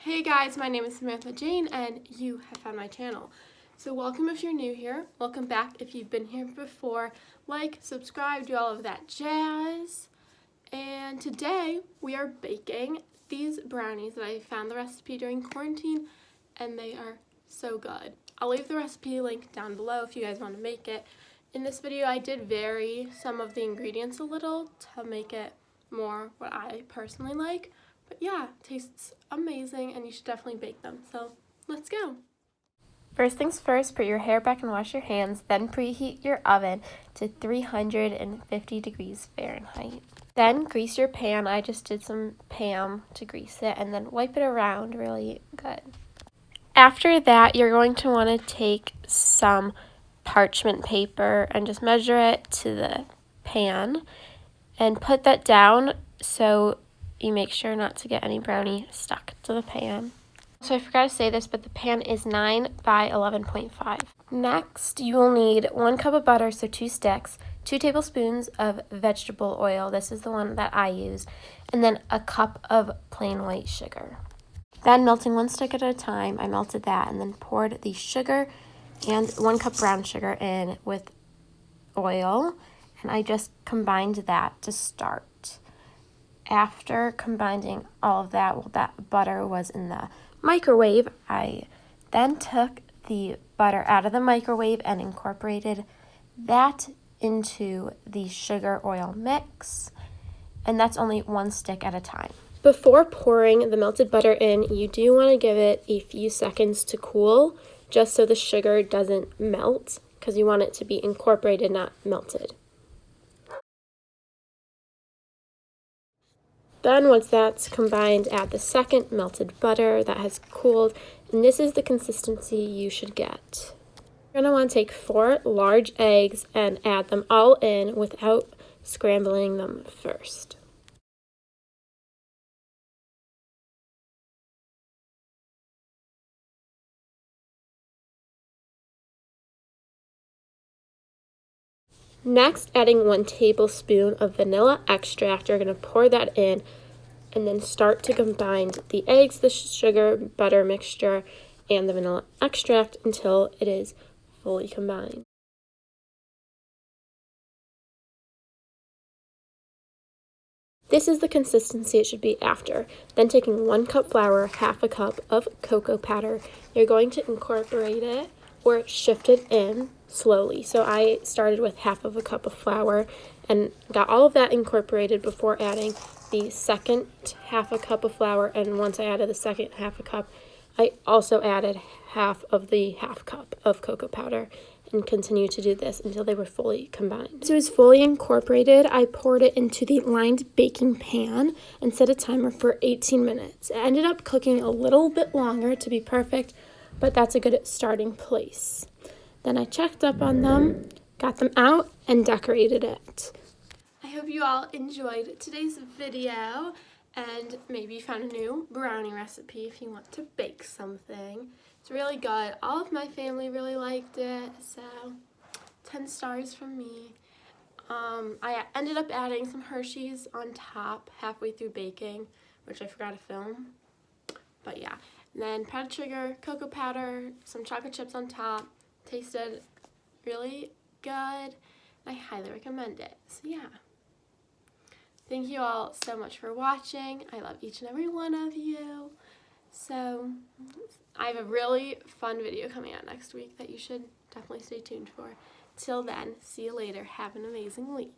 Hey guys, my name is Samantha Jane and you have found my channel. So welcome if you're new here, welcome back if you've been here before, like, subscribe, do all of that jazz. And today we are baking these brownies that I found the recipe during quarantine and they are so good. I'll leave the recipe link down below if you guys want to make it. In this video I did vary some of the ingredients a little to make it more what I personally like. But yeah, it tastes amazing and you should definitely bake them. So let's go. First things first, put your hair back and wash your hands, then preheat your oven to 350 degrees Fahrenheit. Then grease your pan. I just did some Pam to grease it and then wipe it around really good. After that, you're going to want to take some parchment paper and just measure it to the pan and put that down so you make sure not to get any brownie stuck to the pan. So I forgot to say this, but the pan is 9 by 11.5. Next, you will need 1 cup of butter, so 2 sticks, 2 tablespoons of vegetable oil, this is the one that I use, and then a cup of plain white sugar. Then melting 1 stick at a time, I melted that and then poured the sugar and 1 cup brown sugar in with oil, and I just combined that to start. After combining all of that, while that butter was in the microwave, I then took the butter out of the microwave and incorporated that into the sugar oil mix, and that's only 1 stick at a time. Before pouring the melted butter in, you do want to give it a few seconds to cool, just so the sugar doesn't melt, because you want it to be incorporated, not melted. Then once that's combined, add the second melted butter that has cooled, and this is the consistency you should get. You're going to want to take 4 large eggs and add them all in without scrambling them first. Next, adding 1 tablespoon of vanilla extract, you're going to pour that in and then start to combine the eggs, the sugar, butter mixture, and the vanilla extract until it is fully combined. This is the consistency it should be after. Then taking 1 cup flour, half a cup of cocoa powder, you're going to incorporate it or shift it in slowly. So I started with half of a cup of flour and got all of that incorporated before adding the second half a cup of flour, and once I added the second half a cup, I also added half of the half cup of cocoa powder and continue to do this until they were fully combined. So it was fully incorporated. I poured it into the lined baking pan and set a timer for 18 minutes. It ended up cooking a little bit longer to be perfect, but that's a good starting place. Then I checked up on them, got them out, and decorated it. I hope you all enjoyed today's video and maybe you found a new brownie recipe if you want to bake something. It's really good. All of my family really liked it, so 10 stars from me. I ended up adding some Hershey's on top halfway through baking, which I forgot to film. But yeah, and then powdered sugar, cocoa powder, some chocolate chips on top. Tasted really good. I highly recommend it. So yeah. Thank you all so much for watching. I love each and every one of you. So I have a really fun video coming out next week that you should definitely stay tuned for. Till then, see you later. Have an amazing week.